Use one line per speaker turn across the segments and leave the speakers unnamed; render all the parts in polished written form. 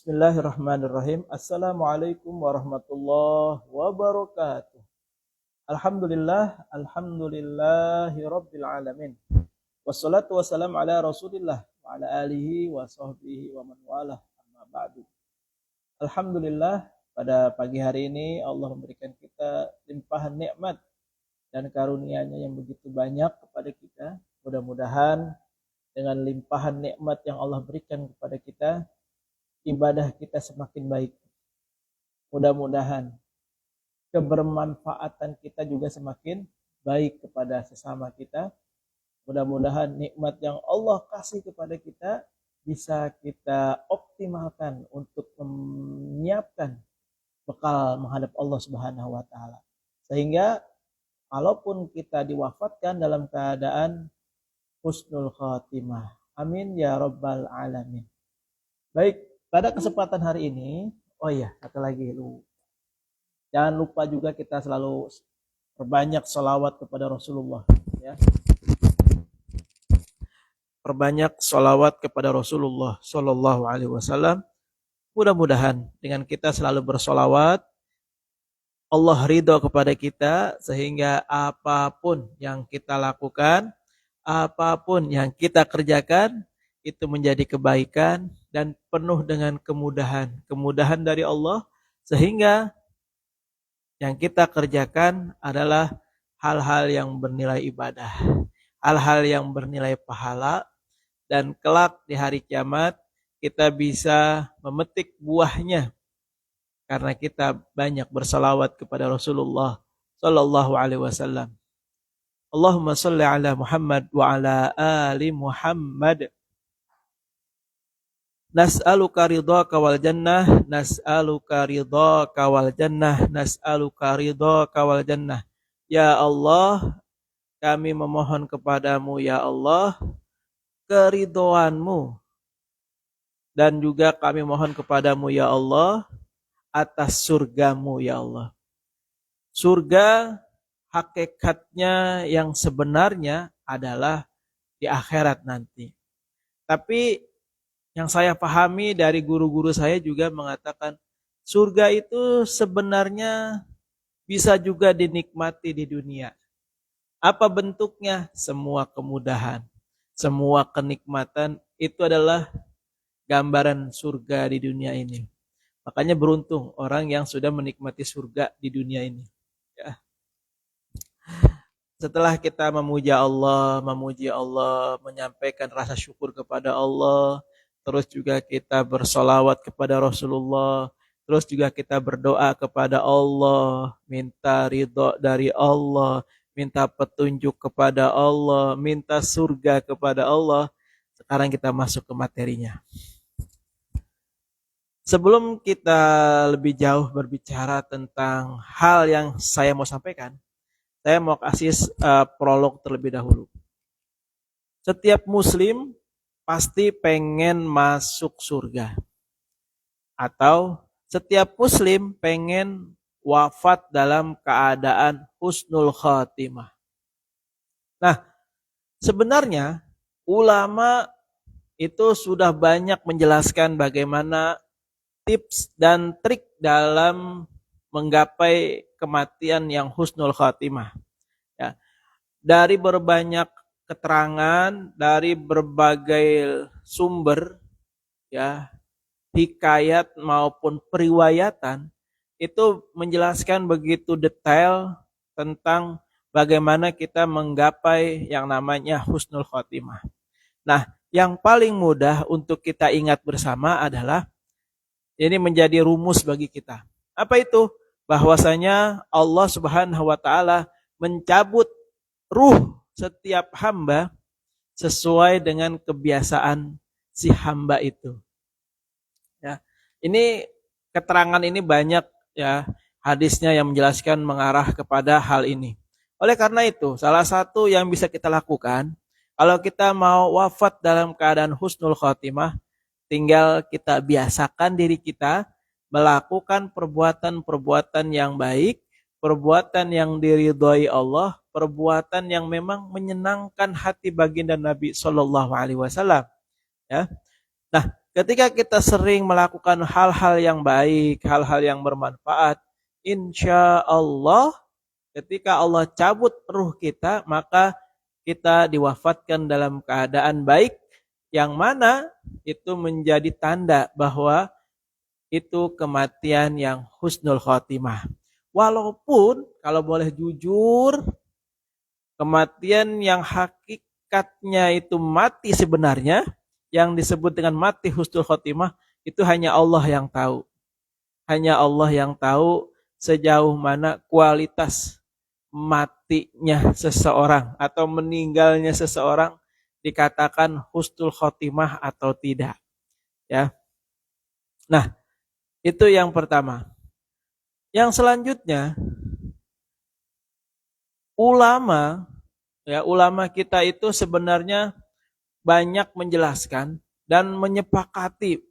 Bismillahirrahmanirrahim. Assalamualaikum warahmatullahi wabarakatuh. Alhamdulillahi rabbil alamin. Wassalatu wassalamu ala Rasulillah wa ala alihi wa sahbihi wa man walah. Amma ba'du. Alhamdulillah, pada pagi hari ini Allah memberikan kita limpahan nikmat dan karunia-Nya yang begitu banyak kepada kita. Mudah-mudahan dengan limpahan nikmat yang Allah berikan kepada kita, ibadah kita semakin baik. Mudah-mudahan kebermanfaatan kita juga semakin baik kepada sesama kita. Mudah-mudahan nikmat yang Allah kasih kepada kita bisa kita optimalkan untuk menyiapkan bekal menghadap Allah Subhanahu wa taala. Sehingga kalaupun kita diwafatkan dalam keadaan husnul khatimah. Amin ya rabbal alamin. Baik, pada kesempatan hari ini, satu lagi, jangan lupa juga kita selalu perbanyak sholawat kepada Rasulullah. Ya. Perbanyak sholawat kepada Rasulullah Sallallahu Alaihi Wasallam. Mudah-mudahan dengan kita selalu bersholawat, Allah ridho kepada kita sehingga apapun yang kita lakukan, apapun yang kita kerjakan, itu menjadi kebaikan dan penuh dengan kemudahan dari Allah, sehingga yang kita kerjakan adalah hal-hal yang bernilai ibadah, hal-hal yang bernilai pahala, dan kelak di hari kiamat kita bisa memetik buahnya karena kita banyak bersalawat kepada Rasulullah Sallallahu Alaihi Wasallam. Allahumma salli ala Muhammad wa ala ali Muhammad. Nas'aluka ridhaka wal jannah, nas'aluka ridhaka wal jannah, nas'aluka ridhaka wal jannah. Ya Allah, kami memohon kepadamu ya Allah keridhoanmu, dan juga kami mohon kepadamu ya Allah atas surgamu ya Allah. Surga hakikatnya yang sebenarnya adalah di akhirat nanti. Tapi yang saya pahami dari guru-guru saya juga mengatakan surga itu sebenarnya bisa juga dinikmati di dunia. Apa bentuknya? Semua kemudahan, semua kenikmatan itu adalah gambaran surga di dunia ini. Makanya beruntung orang yang sudah menikmati surga di dunia ini. Ya. Setelah kita memuji Allah, menyampaikan rasa syukur kepada Allah, terus juga kita bersolawat kepada Rasulullah, terus juga kita berdoa kepada Allah, minta ridho dari Allah, minta petunjuk kepada Allah, minta surga kepada Allah. Sekarang kita masuk ke materinya. Sebelum kita lebih jauh berbicara tentang hal yang saya mau sampaikan, saya mau kasih prolog terlebih dahulu. Setiap muslim pasti pengen masuk surga. Atau setiap muslim pengen wafat dalam keadaan husnul khatimah. Nah, sebenarnya ulama itu sudah banyak menjelaskan bagaimana tips dan trik dalam menggapai kematian yang husnul khatimah. Ya. Dari berbanyak keterangan, dari berbagai sumber, ya, hikayat maupun periwayatan, itu menjelaskan begitu detail tentang bagaimana kita menggapai yang namanya husnul khatimah. Nah, yang paling mudah untuk kita ingat bersama adalah, ini menjadi rumus bagi kita. Apa itu? Bahwasanya Allah Subhanahu wa taala mencabut ruh setiap hamba sesuai dengan kebiasaan si hamba itu. Ya. Ini keterangan ini banyak, ya, hadisnya yang menjelaskan mengarah kepada hal ini. Oleh karena itu, salah satu yang bisa kita lakukan kalau kita mau wafat dalam keadaan husnul khatimah, tinggal kita biasakan diri kita melakukan perbuatan-perbuatan yang baik, perbuatan yang diridhoi Allah, perbuatan yang memang menyenangkan hati baginda Nabi Sallallahu Alaihi Wasallam. Ya. Nah, Ketika kita sering melakukan hal-hal yang baik, hal-hal yang bermanfaat, insya Allah ketika Allah cabut ruh kita, maka kita diwafatkan dalam keadaan baik, yang mana itu menjadi tanda bahwa itu kematian yang husnul khotimah. Walaupun kalau boleh jujur, kematian yang hakikatnya itu mati sebenarnya, yang disebut dengan mati husnul khotimah, itu hanya Allah yang tahu. Hanya Allah yang tahu sejauh mana kualitas matinya seseorang atau meninggalnya seseorang dikatakan husnul khotimah atau tidak. Ya. Nah, itu yang pertama. Yang selanjutnya, ulama kita itu sebenarnya banyak menjelaskan dan menyepakati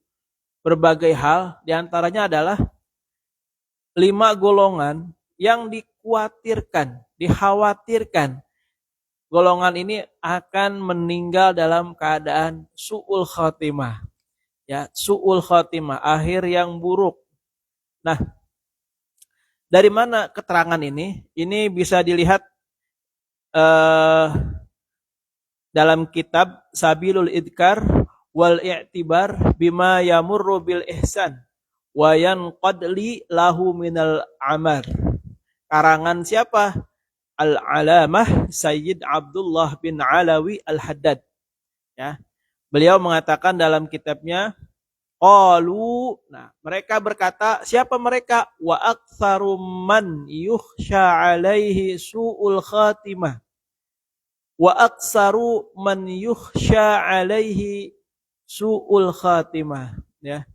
berbagai hal, diantaranya adalah 5 golongan yang dikhawatirkan golongan ini akan meninggal dalam keadaan su'ul khotimah. Ya, su'ul khotimah, akhir yang buruk. Nah, dari mana keterangan ini? Ini bisa dilihat dalam kitab Sabilul Idkar wal I'tibar bima yamurru bil ihsan wa yanqadli lahu minal amar. Karangan siapa? Al-Alamah Sayyid Abdullah bin Alawi Al-Haddad. Ya. Beliau mengatakan dalam kitabnya, qalu, nah, mereka berkata, siapa mereka? Wa aktsaru man yukhsha alaihi su'ul khatimah. Wa aktsaru man yukhsha alaihi su'ul khatimah. Ya.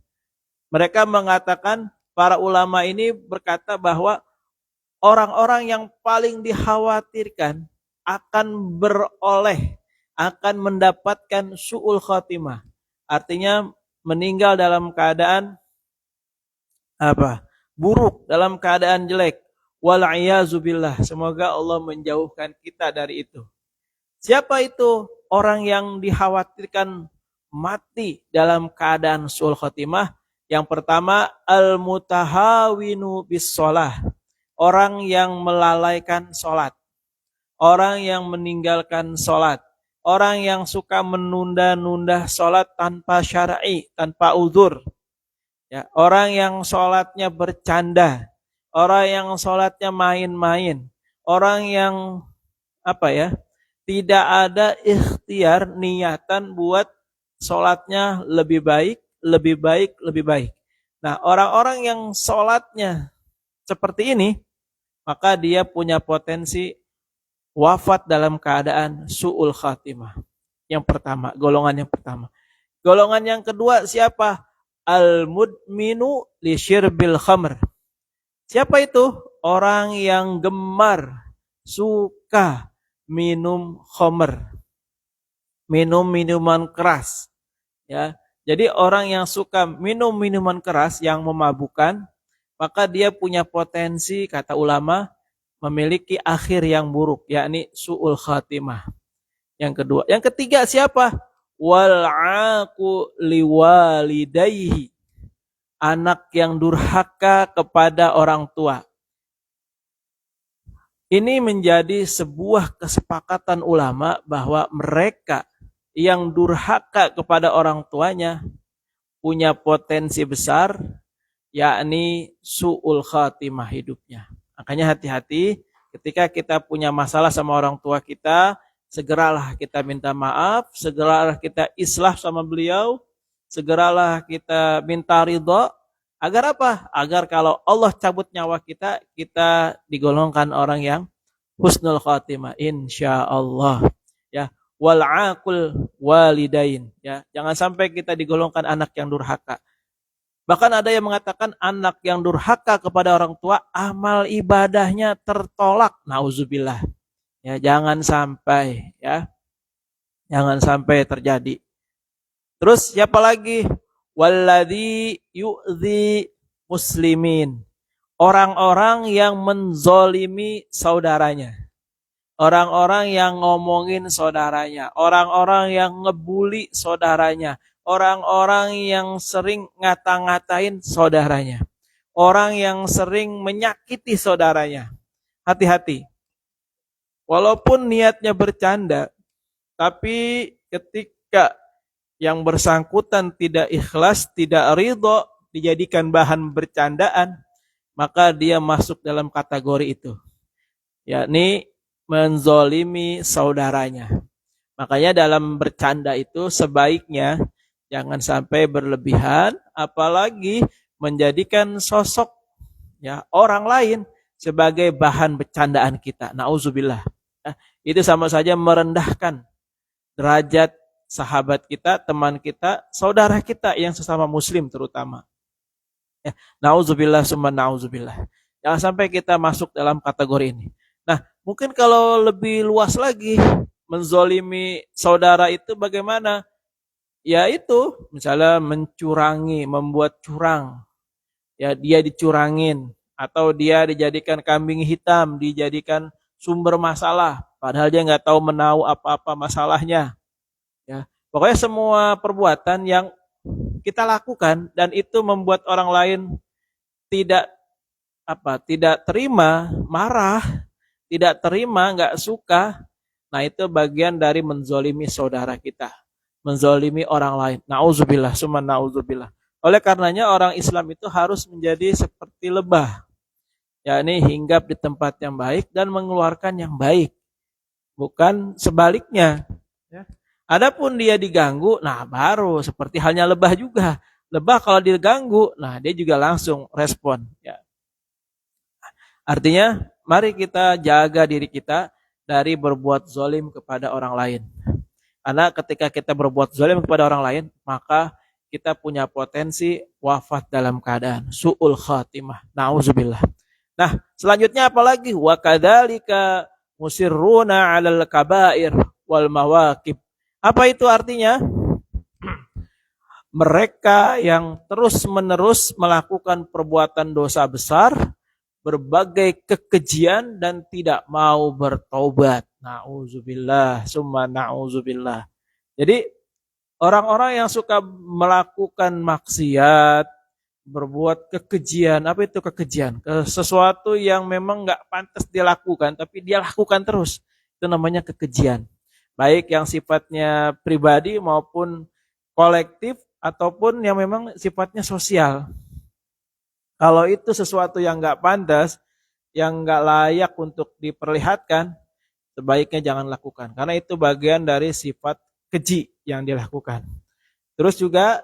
Mereka mengatakan, para ulama ini berkata bahwa orang-orang yang paling dikhawatirkan akan mendapatkan su'ul khatimah. Artinya meninggal dalam keadaan buruk, dalam keadaan jelek. Wal'iyazubillah. Semoga Allah menjauhkan kita dari itu. Siapa itu orang yang dikhawatirkan mati dalam keadaan su'ul khatimah? Yang pertama, al-mutahawinu bis shalah. Orang yang melalaikan sholat. Orang yang meninggalkan sholat. Orang yang suka menunda-nunda sholat tanpa syar'i, tanpa uzur. Ya, orang yang sholatnya bercanda. Orang yang sholatnya main-main. Orang yang tidak ada ikhtiar, niatan buat sholatnya lebih baik. Nah, orang-orang yang sholatnya seperti ini, maka dia punya potensi wafat dalam keadaan su'ul khatimah. Yang pertama, golongan yang pertama. Golongan yang kedua siapa? Al-mudminu li syirbil khamr. Siapa itu? Orang yang gemar, suka minum khamr. Minum minuman keras. Ya. Jadi orang yang suka minum minuman keras yang memabukkan, maka dia punya potensi, kata ulama, memiliki akhir yang buruk, yakni su'ul khatimah. Yang kedua. Yang ketiga siapa? Wal'aqu liwalidayhi. Anak yang durhaka kepada orang tua. Ini menjadi sebuah kesepakatan ulama bahwa mereka yang durhaka kepada orang tuanya punya potensi besar, yakni su'ul khatimah hidupnya. Makanya hati-hati ketika kita punya masalah sama orang tua kita, segeralah kita minta maaf, segeralah kita islah sama beliau, segeralah kita minta ridha. Agar apa? Agar kalau Allah cabut nyawa kita, kita digolongkan orang yang husnul khatimah insyaallah. Ya, wal'aqul walidain. Ya, jangan sampai kita digolongkan anak yang durhaka. Bahkan ada yang mengatakan anak yang durhaka kepada orang tua, amal ibadahnya tertolak. Nauzubillah. Ya, jangan sampai, ya. Jangan sampai terjadi. Terus siapa lagi? Walladzi yu'zi muslimin. Orang-orang yang menzolimi saudaranya. Orang-orang yang ngomongin saudaranya. Orang-orang yang ngebuli saudaranya. orang-orang yang sering ngata-ngatain saudaranya. Orang yang sering menyakiti saudaranya. Hati-hati. Walaupun niatnya bercanda, tapi ketika yang bersangkutan tidak ikhlas, tidak ridho, dijadikan bahan bercandaan, maka dia masuk dalam kategori itu, yakni menzolimi saudaranya. Makanya dalam bercanda itu sebaiknya jangan sampai berlebihan, apalagi menjadikan sosok ya orang lain sebagai bahan bercandaan kita. Nauzubillah. Itu sama saja merendahkan derajat sahabat kita, teman kita, saudara kita yang sesama muslim terutama. Ya, nauzubillah summa nauzubillah. Jangan sampai kita masuk dalam kategori ini. Nah, mungkin kalau lebih luas lagi, menzolimi saudara itu bagaimana? Ya itu, misalnya mencurangi, membuat curang. Ya dia dicurangin atau dia dijadikan kambing hitam, dijadikan sumber masalah, padahal dia nggak tahu menahu apa-apa masalahnya. Ya, pokoknya semua perbuatan yang kita lakukan dan itu membuat orang lain tidak tidak terima, marah, tidak terima, nggak suka. Nah itu bagian dari menzolimi saudara kita, menzolimi orang lain. Nauzubillah, summa nauzubillah. Oleh karenanya orang Islam itu harus menjadi seperti lebah, yakni hinggap di tempat yang baik dan mengeluarkan yang baik, bukan sebaliknya. Ya. Adapun dia diganggu, nah baru seperti halnya lebah juga. Lebah kalau diganggu, nah dia juga langsung respon. Ya. Artinya, mari kita jaga diri kita dari berbuat zalim kepada orang lain. Karena ketika kita berbuat zalim kepada orang lain, maka kita punya potensi wafat dalam keadaan su'ul khatimah. Nauzubillah. Nah, selanjutnya apa lagi? Wa kadzalika musirruna 'alal kabair wal mawaqib. Apa itu artinya? Mereka yang terus-menerus melakukan perbuatan dosa besar, berbagai kekejian dan tidak mau bertaubat. Nauzubillah, summa nauzubillah. Jadi orang-orang yang suka melakukan maksiat, berbuat kekejian, apa itu kekejian? Sesuatu yang memang nggak pantas dia lakukan, tapi dia lakukan terus. Itu namanya kekejian. Baik yang sifatnya pribadi maupun kolektif, ataupun yang memang sifatnya sosial. Kalau itu sesuatu yang nggak pantas, yang nggak layak untuk diperlihatkan, sebaiknya jangan lakukan. Karena itu bagian dari sifat keji yang dilakukan. Terus juga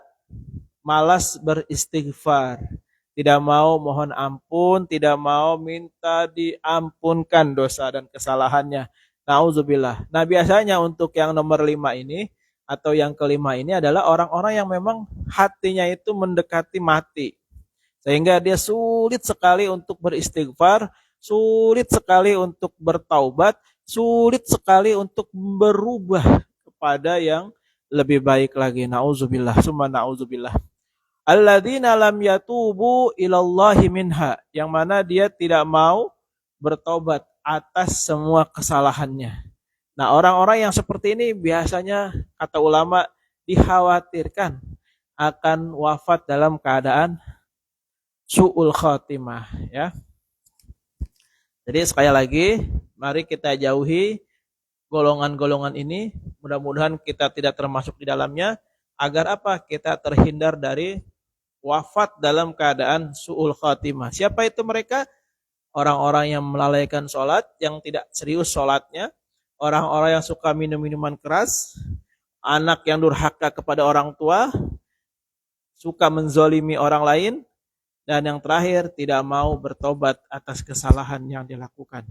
malas beristighfar. Tidak mau mohon ampun, tidak mau minta diampunkan dosa dan kesalahannya. Nauzubillah. Nah biasanya untuk yang nomor 5 ini, atau yang kelima ini adalah orang-orang yang memang hatinya itu mendekati mati. Sehingga dia sulit sekali untuk beristighfar, sulit sekali untuk bertaubat, sulit sekali untuk berubah kepada yang lebih baik lagi. Nauzubillah, summa nauzubillah. Alladzina lam yatubu ilallahi minha, yang mana dia tidak mau bertobat atas semua kesalahannya. Nah, orang-orang yang seperti ini biasanya kata ulama dikhawatirkan akan wafat dalam keadaan su'ul khatimah, ya. Jadi sekali lagi, mari kita jauhi golongan-golongan ini. Mudah-mudahan kita tidak termasuk di dalamnya. Agar apa? Kita terhindar dari wafat dalam keadaan su'ul khatimah. Siapa itu mereka? Orang-orang yang melalaikan sholat, yang tidak serius sholatnya. Orang-orang yang suka minum minuman keras. Anak yang durhaka kepada orang tua. Suka menzolimi orang lain. Dan yang terakhir, tidak mau bertobat atas kesalahan yang dilakukan.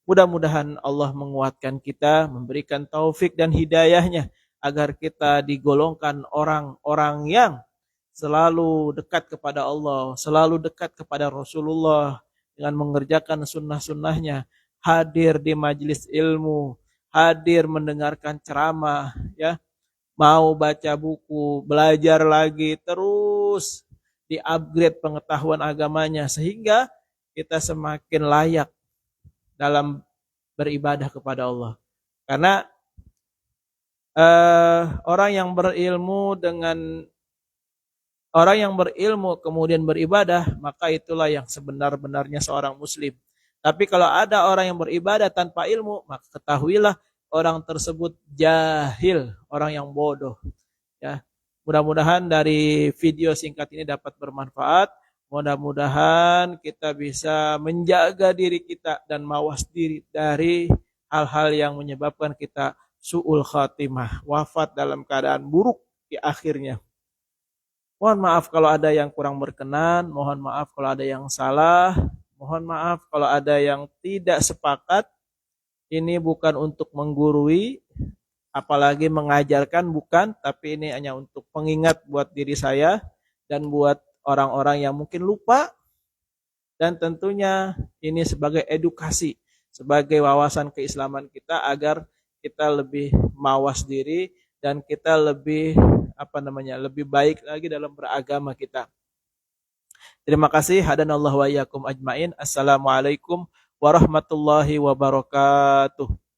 Mudah-mudahan Allah menguatkan kita, memberikan taufik dan hidayahnya, agar kita digolongkan orang-orang yang selalu dekat kepada Allah, selalu dekat kepada Rasulullah, dengan mengerjakan sunnah-sunnahnya, hadir di majelis ilmu, hadir mendengarkan ceramah, ya, mau baca buku, belajar lagi, terus di-upgrade pengetahuan agamanya sehingga kita semakin layak dalam beribadah kepada Allah. Karena Orang yang berilmu dengan orang yang berilmu kemudian beribadah, maka itulah yang sebenar-benarnya seorang muslim. Tapi kalau ada orang yang beribadah tanpa ilmu, maka ketahuilah orang tersebut jahil, orang yang bodoh. Ya, mudah-mudahan dari video singkat ini dapat bermanfaat. Mudah-mudahan kita bisa menjaga diri kita dan mawas diri dari hal-hal yang menyebabkan kita su'ul khatimah, wafat dalam keadaan buruk di akhirnya. Mohon maaf kalau ada yang kurang berkenan, mohon maaf kalau ada yang salah, mohon maaf kalau ada yang tidak sepakat. Ini bukan untuk menggurui, apalagi mengajarkan, bukan, tapi ini hanya untuk pengingat buat diri saya dan buat orang-orang yang mungkin lupa, dan tentunya ini sebagai edukasi, sebagai wawasan keislaman kita agar kita lebih mawas diri dan kita lebih lebih baik lagi dalam beragama kita. Terima kasih. Hadanallahu wa iyyakum ajmain. Assalamualaikum warahmatullahi wabarakatuh.